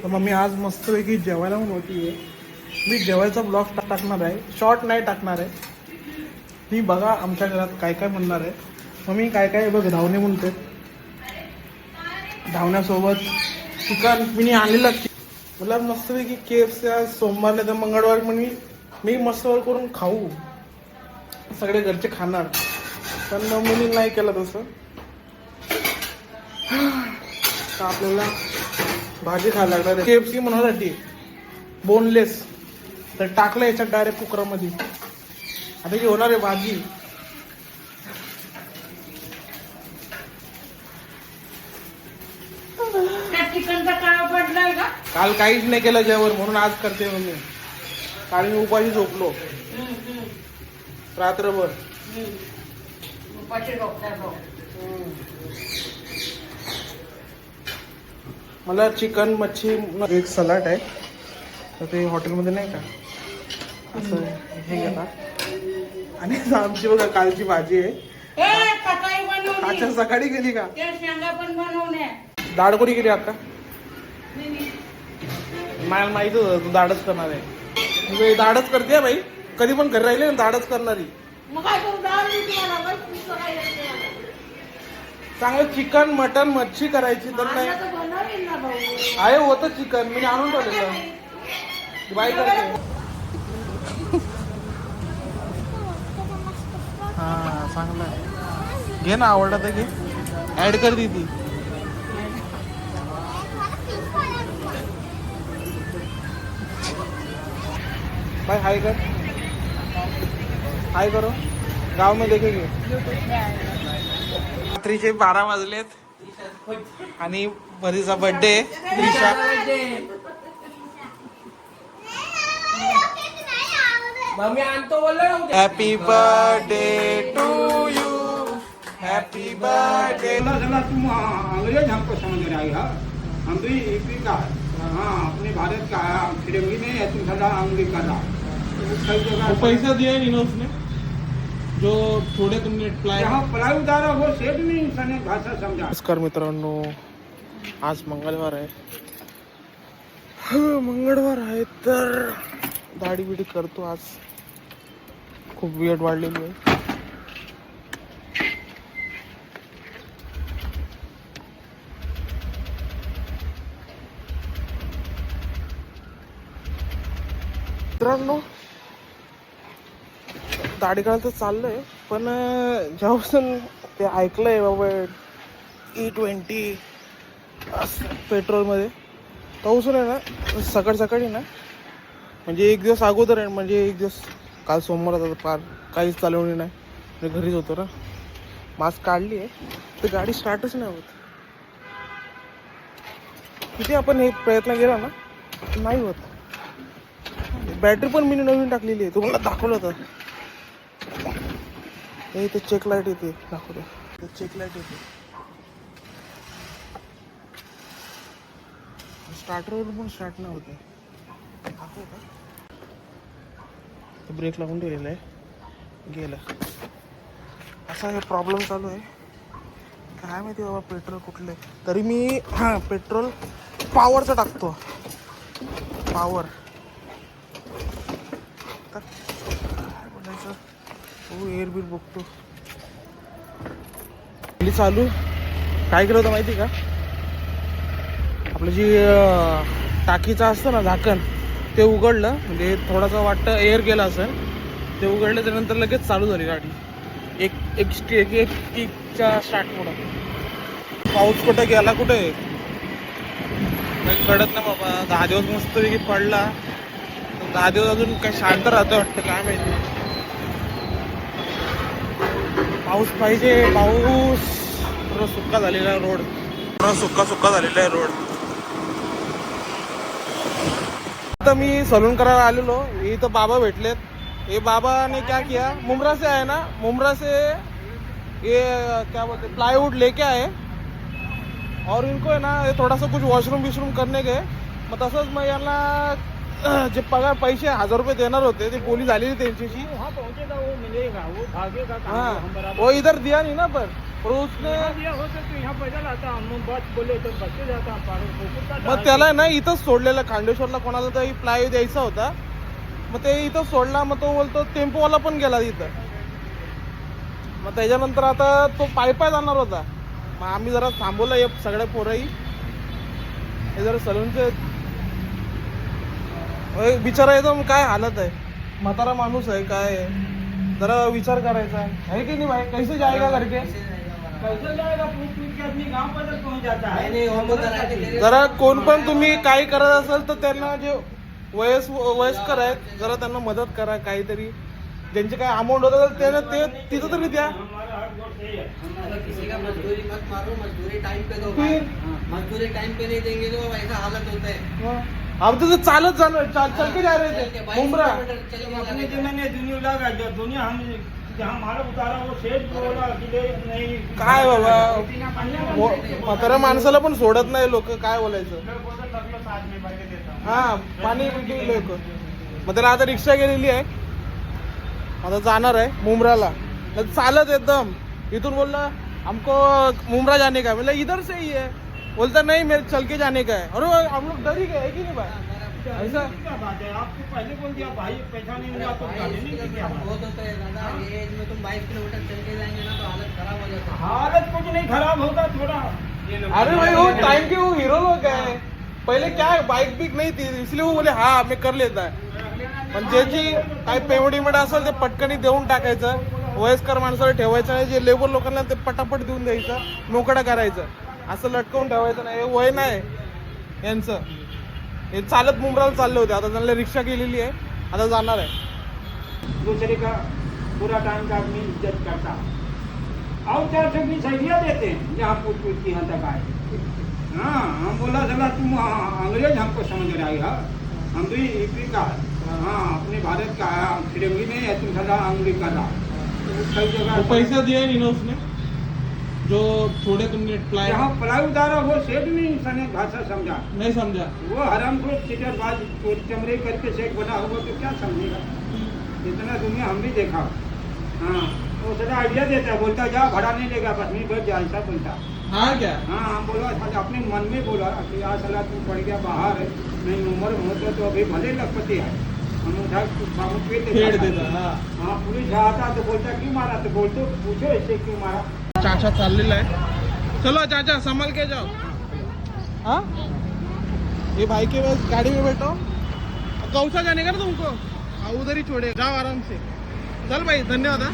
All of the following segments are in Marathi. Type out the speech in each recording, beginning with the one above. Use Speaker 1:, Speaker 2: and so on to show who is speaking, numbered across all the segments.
Speaker 1: तर मम्मी आज मस्तपैकी जेवायला म्हणून होती आहे. मी जेवायचा ब्लॉग टाकणार आहे, शॉर्ट नाही टाकणार आहे. ती बघा आमच्या घरात काय काय म्हणणार आहे. मम्मी काय काय बघ, धावणे म्हणते. धावण्यासोबत चिकन मी आणलेलं. मला मस्तपैकी KFC आज सोमवार नाही तर मंगळवार मी मस्तवर करून खाऊ, सगळे घरचे खाणार. पण मम्मीने नाही केलं तसं. तर आपल्याला भाजी खायला लागणार आहे. KFC म्हणण्यासाठी बोनलेस तर टाकलं याच्यात डायरेक्ट कुकरमध्ये. आता जी होणार आहे भाजी. काल काहीच नाही केलं जेवण, म्हणून आज करते मम्मी. काल मी उपाशी झोपलो रात्रभर. मला चिकन मच्छी एक सलाड आहे. तर ते हॉटेलमध्ये नाही का असं हे घेतात. आणि आमची बघा कालची भाजी आहे. अच्छा सकाळी गेली का? डाळ कोणी केली आता? मला माहिती होतं तू दाडच करणार आहे. दाडच करते बाई, कधी पण घरी राहिले ना दाडच करणारी. चांगलं चिकन मटन मच्छी करायची तर नाही आहे. होतं चिकन मी आणून ठेवलेलं. बाई करते. हा चांगलं आहे, घे ना. आवडलं तर घे, ऍड कर दी ती. भाई हाय कर, हाय करो. गाव में देखेंगे. रात्रीचे 12 वाजलेत आणि परीचा बर्थडे आहे. Trisha happy birthday to you, happy birthday.
Speaker 2: तुम अंग्रेज हमको समझ रहे हो? हम भी यूपी का है, हाँ अपने भारत का है. फिरंगी नहीं है, तुम सदा अमेरिका का.
Speaker 1: पैसा दिया नहीं ना उसने जो थोडे तुमने
Speaker 2: पलाई उतारा वो सेठ नहीं इंसाने भाषा समझा.
Speaker 1: नमस्कार मित्रांनो, आज मंगळवार आहे. मंगळवार आहे तर दाढी बिडी करतो आज. खूप वेळ वाढलेली आहे. मित्रांनो दाढी काढायचं चाललंय, पण जेव्हापासून ते ऐकलंय बाबा E20 पेट्रोलमध्ये, तेव्हापासून आहे ना सकाळी ना, म्हणजे एक दिवस अगोदर आहे, म्हणजे एक दिवस काल सोमवार होता पार काहीच चालवणी नाही. म्हणजे घरीच होतो ना. मास्क काढली आहे तर गाडी स्टार्टच नाही होत. किती आपण हे प्रयत्न केला ना नाही होत. बॅटरी पण मी नवीन टाकलेली आहे, तुम्हाला दाखवलं होतं. इथे चेक लाईट येते, दाखवतो. चेक लाईट येते. स्टार्टरवर पण स्टार्ट नाही होते. ब्रेक लागून ठेवलेला आहे, गेलं. असा हे प्रॉब्लेम चालू आहे. काय माहिती बाबा पेट्रोल कुठलं आहे. तरी मी पेट्रोल पॉवरचा टाकतो. पॉवर काय बोलायचं, हो एअर बिल बघतो. चालू काय केलं होतं माहिती का? आपलं जी टाकीचं असतं ना झाकण, ते उघडलं. म्हणजे थोडासा वाटतं एअर गेला असेल. ते उघडलं त्यानंतर लगेच चालू झाली गाडी. एक किकच्या स्टार्टमुळं. पाऊस कुठं गेला कुठे काही कळत नाही बाबा. 10 दिवस मस्तपैकी पडला, 10 दिवस अजून काही शांत राहतं वाटतं, काय माहिती. पाऊस पाहिजे, पाऊस. पूर्ण सुक्का झालेला आहे रोड, पूर्ण सुक्का झालेला आहे रोड. आता मी सलून करायला आलेलो. इथं बाबा भेटलेत. ये बाबा ने क्या किया, मुमरा से आए ना, मुमरा से ये क्या बोलते प्लाईवुड लेके आए. और इनको है ना थोड़ा सा कुछ वॉशरूम करने गए. मग तसंच मग यांना जे पगार पैसे 1000 रुपये देणार होते ते बोली झालेली त्यांच्याशी.
Speaker 2: वहाँ पहुँचेगा वो मिलेगा, वो भागेगा कहाँ?
Speaker 1: हाँ
Speaker 2: हम बराबर
Speaker 1: वो इधर दिया नहीं ना पर उसने
Speaker 2: यहाँ दिया होता तो यहाँ पैदल आता, हम बस बोले तो बस से जाता, पारो
Speaker 1: मग त्याला ना इथंच सोडलेलं. खांडेश्वरला कोणाला तरी प्लाय द्यायचा होता, मग ते इथं सोडला. मग तो बोलतो टेम्पोवाला पण गेला तिथं. मग त्याच्यानंतर आता तो पाय जाणार होता. मग आम्ही जरा थांबवलं हे सगळ्या पोरही. हे जरा सलूनचे बिचारा एकदम काय हालत आहे. म्हातारा माणूस आहे काय आहे. जरा विचार करायचा आहे की नाही भाई. कैसे जाएगा करके
Speaker 2: कैसे जाएगा? पूछ के अपनी गाँव पैदल पहुँच जाता है.
Speaker 1: जरा कोण पण तुम्ही काय करत असाल तर त्यांना जे वयस्कर आहेत जरा त्यांना मदत करा. काहीतरी ज्यांचे काय अमाऊंट होतं त्यांना ते तिथं तरी द्या.
Speaker 2: हमारा हक वोट यही है.
Speaker 3: किसी का मजदूरी मत मारो, मजदूरी टाइम पे दो
Speaker 1: फिर?
Speaker 3: भाई. मजदूरी टाइम पे नहीं देंगे तो ऐसा हालत होता है.
Speaker 1: अब तो चालत जाणार चल के जा रहे थे मुंब्रा.
Speaker 2: अपने जमाने दुनिया लगा जो दुनिया हम जहाँ मारा उतारा वो शेष बोला कि ले नहीं.
Speaker 1: काय बाबा म्हाताऱ्या माणसाला पण सोडत नाही लोक. काय बोलायचं. हा पाणी लोक. मग त्याला आता रिक्षा गेलेली आहे. आता जाणार आहे मुंब्राला. चालत एकदम इथून बोलला हमको मुंब्रा जाने का. मतलब इधर से ही है. बोलता नहीं मेरे चल के जाने का है. अरे हम लोग डर ही गए कि नहीं भाई. ऐसा
Speaker 2: क्या बात है? आपको पहले बोल दिया भाई पैसा नहीं मिला तो गाड़ी नहीं की क्या बात?
Speaker 3: बहुत होता है दादा. ये एज में तुम 22 किलोमीटर चल के जाएंगे ना तो हालत खराब हो जाता है.
Speaker 2: हालत कुछ नहीं खराब होगा थोड़ा.
Speaker 1: अरे भाई वो टाइम के वो हीरो लोग है. पहले क्या है बाइक बिक नहीं थी इसलिए वो बोले हाँ मैं कर लेता है. पण ज्याची काय पेमेंट असेल ते पटकनी देऊन टाकायचं. वयस्कर माणसाला ठेवायचं नाही. जे लेबर लोकांना ते पटापट देऊन द्यायचं. मोकळा करायचं. असं लटकवून ठेवायचं नाही. हे वय नाही यांचं. हे चालत मुंब्राला चालले होते. आता त्यांना रिक्षा केलेली आहे. आता जाणार आहे.
Speaker 2: दूसरे का पूरा टाइम का आदमी इज्जत करता. और 420 आइडिया देते हैं जहाँ पूछ की यहाँ तक आए. हाँ हम बोला चला तुम अंग्रेज हमको समझ रहा है. हम भी यूपी का है. हाँ अपने भारत का है. फिरंगी नहीं है. तुम सदा अंग्रेजी कर रहा. कई जगह
Speaker 1: पैसा दिया नहीं ना उसने जो थोड़े तुमने प्लाई
Speaker 2: जहाँ प्लाई उतारा वो सेठ नहीं सने भाषा समझा.
Speaker 1: नहीं समझा.
Speaker 2: वो हराम को चिटरबाज चमड़े करके शेख बना हुआ तो क्या समझेगा. इतना दुनिया हम भी देखा. हाँ वो सदा आइडिया देता है. बोलता जा भाड़ा नहीं लेगा बस नहीं बैठ जा. ऐसा बोलता.
Speaker 1: हाँ क्या
Speaker 2: हाँ हम बोला अपने मन में बोला कि आज साला तू पड़ गया बाहर है. नहीं उम्र होता तो अभी भले लखपति है. हम उठा
Speaker 1: फेड देता. हाँ
Speaker 2: हाँ पुलिस आता तो बोलता क्यों मारा. तो बोलते पूछो इससे क्यों मारा.
Speaker 1: चाचा चाललेला आहे. चलो चाचा संभाल के जाओ. हाँ ये भाई के पास गाड़ी में बैठो. कौसा जाने का ना तुमको. हाँ उधर ही छोड़े. जाओ आराम से. चल भाई धन्यवाद. हाँ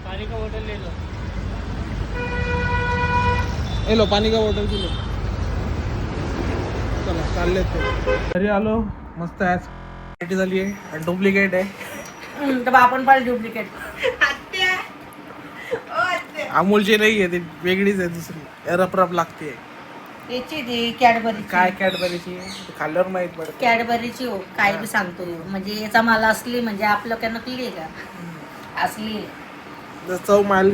Speaker 2: पानी का बोतल ले लो.
Speaker 1: हे लो पाणी का बॉटल लो. चला चालले ते घरी आलो. मस्त आज पार्टी झाली आहे. डुप्लिकेट आहे.
Speaker 4: तर आपण पण डुप्लिकेट.
Speaker 1: अमूलची नाही आहे ती वेगळीच आहे. दुसरी रपरप लागते.
Speaker 4: याची ती कॅडबरी.
Speaker 1: काय कॅडबरीची खाल्ल्यावर माहित पडत.
Speaker 4: कॅडबरीची हो काय बी सांगतो ह्यो. म्हणजे याचा माल असली म्हणजे आपलं काय नकली आहे का. असली
Speaker 1: चव माल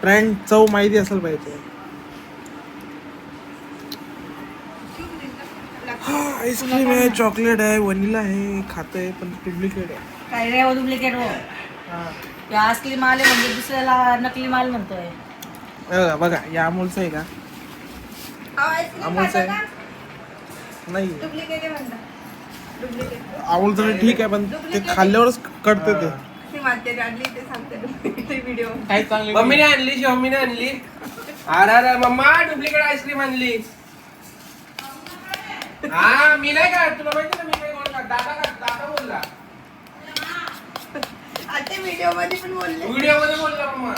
Speaker 1: ब्रँड चव माहिती असेल पाहिजे. आईस्क्रीम आहे चॉकलेट आहे वनिला आहे खातंय पण डुप्लिकेट आहे.
Speaker 4: काय रे डुप्लिकेट हो. या असली माल आहे म्हणजे दुसऱ्याला नकली माल म्हणतोय.
Speaker 1: बघा या अमूलचं आहे का. अमूलचं आहे नाही. अमूलचं ठीक आहे पण ते खाल्ल्यावरच कळतं ते. काय चांगली
Speaker 5: मम्मीने आणली शिवमीने आणली. अरे मम्मा डुप्लिकेट आईस्क्रीम आणली. हा मी नाही का तुला माहिती ना मी काय बोलला. दादा बोलला.
Speaker 6: व्हिडिओ मध्ये पण बोलले.
Speaker 5: व्हिडिओ मध्ये बोलला मम्मा.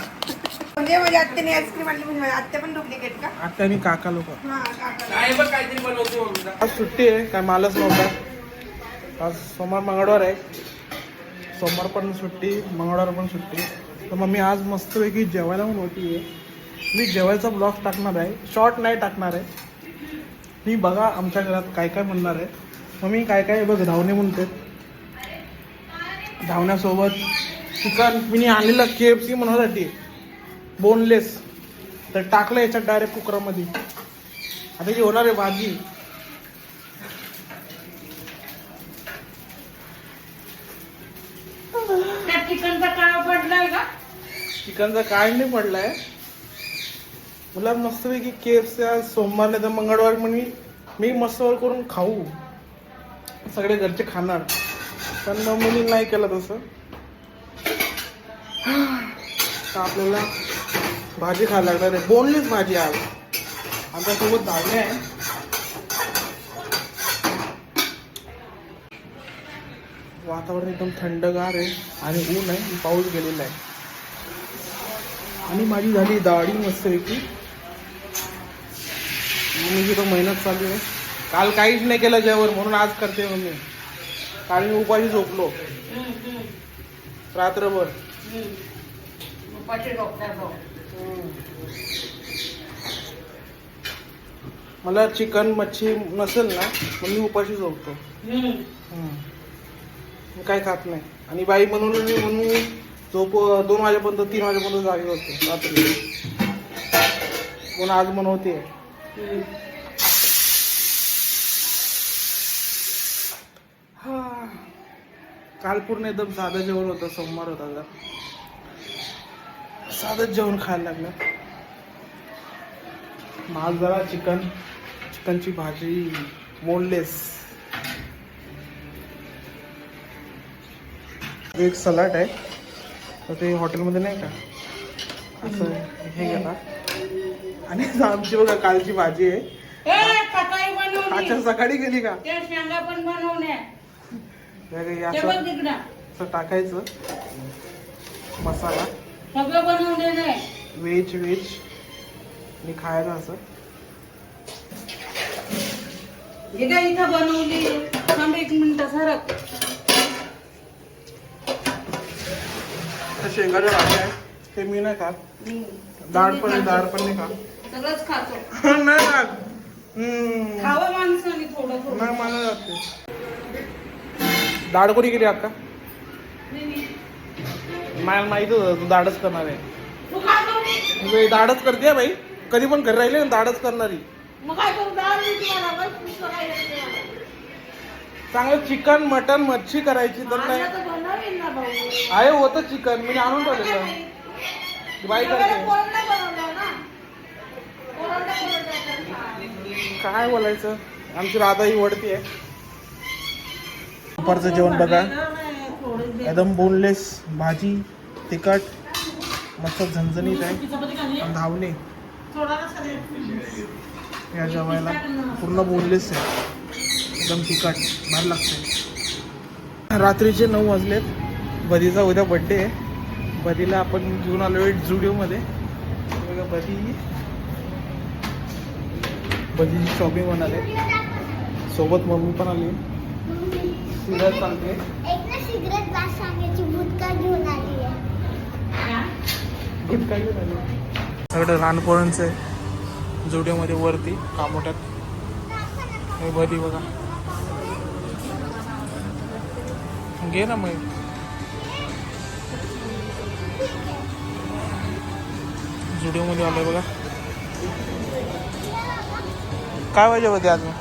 Speaker 6: म्हणजे आत्याने आईस्क्रीम आणली म्हणजे आत्या पण डुप्लिकेट का.
Speaker 1: आता आणि काका लोक.
Speaker 6: हा काका.
Speaker 5: काय बघ काहीतरी बनवते मम्मीला.
Speaker 1: आज सुट्टी आहे काय मालच नव्हता. आज सोमवार मंगळवार आहे. सोमवार पण सुट्टी मंगळवार पण सुट्टी. तर मग मी आज मस्तपैकी जेवायला पण होती आहे. मी जेवायचा ब्लॉग टाकणार आहे. शॉर्ट नाही टाकणार आहे. मी बघा आमच्या घरात काय काय म्हणणार आहे. मग मी काय काय बघ धावणे म्हणते. धावण्यासोबत चिकन मी आणलेलं KFC म्हणण्यासाठी बोनलेस तर टाकलं याच्यात डायरेक्ट कुकरमध्ये. आता जी होणार आहे भाजी
Speaker 7: चिकनचा काळ पडलाय का?
Speaker 1: चिकनचा काळ नाही पडलाय. मला मस्तपैकी KFC आज सोमवार नाही तर मंगळवार मी मस्तवर करून खाऊ. सगळे घरचे खाणार, पण मम्मीने नाही केलं तसं. तर आपल्याला भाजी खायला लागणार आहे. बोनलेस भाजी आज. आमच्यासोबत धावणे आहे. वातावरण एकदम थंडगार आहे आणि ऊन आहे, पाऊस गेलेला आहे. आणि माझी झाली दाढी मस्तपैकी. मम्मीची तर मेहनत चालू आहे. काल काहीच नाही केलं जेवण, म्हणून आज करते मम्मी. काल मी उपाशी झोपलो रात्रभर. मला चिकन मच्छी नसेल ना मग मी उपाशी झोपतो. मी काय खात नाही. आणि बाई म्हणून मी म्हणून झोप 2 वाजेपर्यंत 3 वाजेपर्यंत जागे होते रात्री. म्हणून आज म्हणते. काल पूर्ण एकदम साधं जेवण होतं. सोमवार होता जरा साधंच जेवण खायला लागलं. आज जरा चिकनची भाजी मोडलेस. एक सलाड आहे तर ते हॉटेलमध्ये नाही का असं हे घेणार. आणि आमची बघा कालची भाजी आहे.
Speaker 7: सकाळी बनवली.
Speaker 1: अच्छा सकाळी गेली का?
Speaker 7: त्या शेंगा पण बनवल्या.
Speaker 1: असं टाकायचं मसाला
Speaker 7: सगळं बनवलेलं आहे.
Speaker 1: व्हेज आणि खायला असं.
Speaker 7: हे काय इथं बनवली. थांब 1 मिनिट सरक.
Speaker 1: शेंगाच्या भाज्या आहे ते मी नाही खात. डाळ पण नाही खात.
Speaker 7: सगळंच खातो.
Speaker 1: नाही खात.
Speaker 7: खावं माणसाने थोडं थोडं.
Speaker 1: नाही मला लागते. डाळ कोणी केली अक्का? मला माहित होतं तू दाढच करणार आहे.
Speaker 7: तू काय करू?
Speaker 1: म्हणजे दाढच करते बाई. कधी पण घरी राहिले ना दाढच करणारी.
Speaker 7: मग काय करू? डाळ नाही तुम्हाला बस पुस्तक काय येते मला.
Speaker 1: चांगलं चिकन मटन मच्छी करायची तर नाही
Speaker 7: आणलं तर बनवेल ना भाऊ.
Speaker 1: आहे. होतं चिकन म्हणजे आणून ठेवलेलं बाई करते.
Speaker 7: कोरडं बनवलं ना. कोरडं बनवलं.
Speaker 1: काय बोलायचं. आमची राधा ही वडती आहे. दुपारचं जेवण बघा एकदम बोनलेस भाजी तिखट मस्त झणझणीत आहे. धावणे या जेवायला पूर्ण बोनलेस आहे. एकदम तिखट भारी लागते. रात्रीचे 9 वाजलेत. बदीचा उद्या बड्डे आहे. बदीला आपण घेऊन आलो जुडिओमध्ये. बघा बदीची शॉपिंग होणार आहे. सोबत मम्मी पण आली. सिगारेट सांगते
Speaker 8: सिगरेट बास सांगायची गुटखा घेऊन आली आहे.
Speaker 1: गुटखा घेऊन आली. सगळं लहान पोरांचं आहे जुडिओमध्ये वरती कामोट्यात. हे बदी बघा. घे ना मग. जुडिओमध्ये आलोय बघा. काय पाहिजे होते अजून?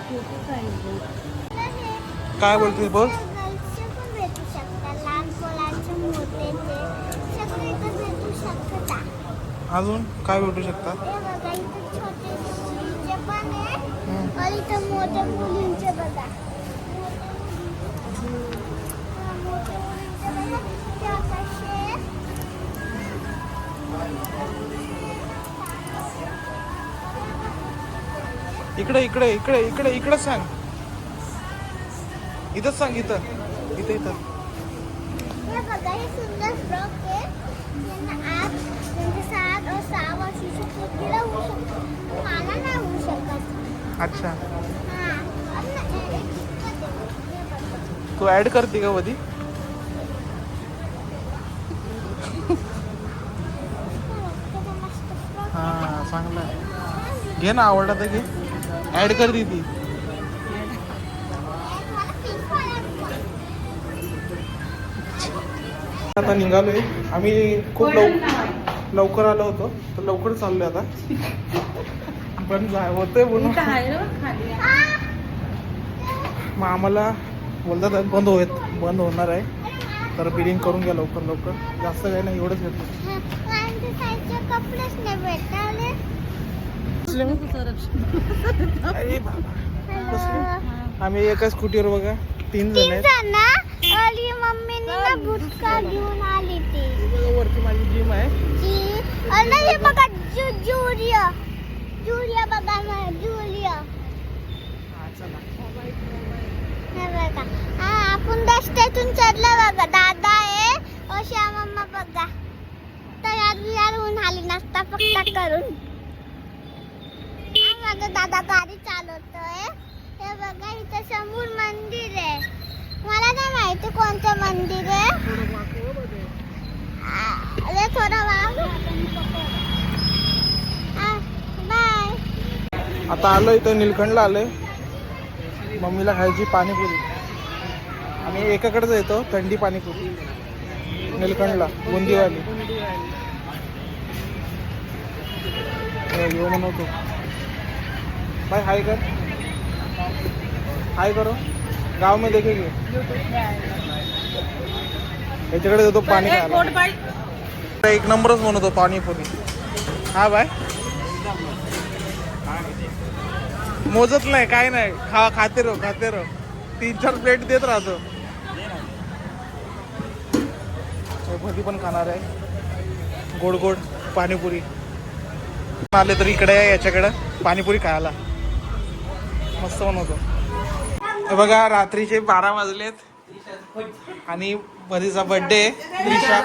Speaker 1: काय बोलते बोल.
Speaker 8: गर्ल्सचे पण भेटू शकतात. लहान पोरांचे मोठेचे सगळे इथं भेटू शकतात.
Speaker 1: अजून काय भेटू शकतात?
Speaker 8: हे बघा इथं छोटे मुलींचे पण आहे आणि इथं मोठ्या मुलींचे बघा. मोठ्या मुलींचे बघा ते कसे.
Speaker 1: इकडे सांग. इथंच सांग. इथं.
Speaker 8: हे बघा हे सुंदर फ्रॉक आहे. यांना आत त्यांचे 6 वर्षाची पोरगीला होऊ शकतो. मला नाही होऊ शकत.
Speaker 1: अच्छा
Speaker 8: हां
Speaker 1: तू ऍड करते का कधी? हा चांगलं आहे. घे ना आवडला तर घे. ऍड कर दी ती. आता निघालोय आम्ही. खूप लवकर आलो होतो तर लवकर चाललोय आता. पण होतंय म्हणून मग आम्हाला बोलतात बंद होणार आहे. तर बिलिंग करून घ्या लवकर लवकर. जास्त काही नाही, एवढंच घेतलं.
Speaker 8: माझ्या साईजचे कपडेच नाही भेटले.
Speaker 1: अरे बाबा.
Speaker 8: हॅलो.
Speaker 1: आम्ही एका स्कूटीवर बघा 3 जण
Speaker 8: तीन
Speaker 1: आहेत.
Speaker 8: जण ना. अली मम्मीने ना भुटका घेऊन आली ती.
Speaker 1: वरती माझी जिम आहे.
Speaker 8: जी अरे हे बघा जुलिया. जुलिया बघा ना जुलिया. हे बघा. हा आपण रस्त्यातून चढलं बघा. दादा आहे अशा मम्मा बघा. तयार होऊन आली नाश्ता पक्का करून. हा माझा दादा गाडी चालवतोय. हे बघा इथं समोर मंदिर आहे. मला नाही माहिती कोणतं मंदिर आहे. अरे थोडा वाघ. बाय.
Speaker 1: आता आलो इथं निलखंडला आलोय. मम्मीला खायची पाणीपुरी. आम्ही एकाकडेच येतो थंडी पाणीपुरी निलखंडला बुंदीवाली. येऊ म्हणतो भाई. हाय कर, हाय करो. गाव में देखेंगे. याच्याकडे देतो पाणी खायला. एक नंबरच म्हणतो पाणीपुरी. हा बाय. मोजत नाही काय नाही. खाते रहो 3-4 प्लेट देत राहतो. भजी पण खाणार आहे. गोड गोड पाणीपुरी. आले तर इकडे याच्याकडे पाणीपुरी खायला मस्त बनवतो. हे बघा रात्रीचे 12 वाजलेत आणि भजीचा बर्थडे त्रिशा.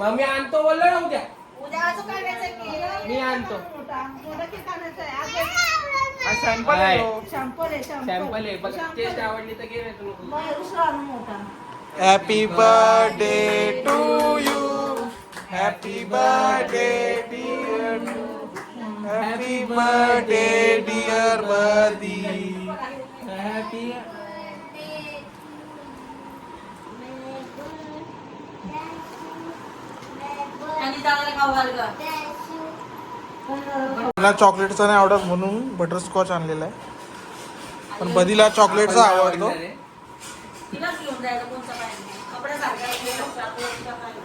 Speaker 5: मग मी आणतो बोललो ना उद्या. मी आणतो.
Speaker 1: सॅम्पल
Speaker 5: सॅम्पल आहे बघ. टेस्ट आवडली तर घे नाही तुला.
Speaker 1: Happy birthday to you. Happy birthday dear. Happy birthday dear buddy.
Speaker 5: Happy
Speaker 4: आणि चांगलं खाऊ घाल गं.
Speaker 1: मला चॉकलेटचा नाही आवडत म्हणून बटरस्कॉच आणलेला आहे. पण बदीला चॉकलेटचा आवडतो.
Speaker 4: तिलाच घेऊन जायचं कोणतं काय. कपड्यासारखं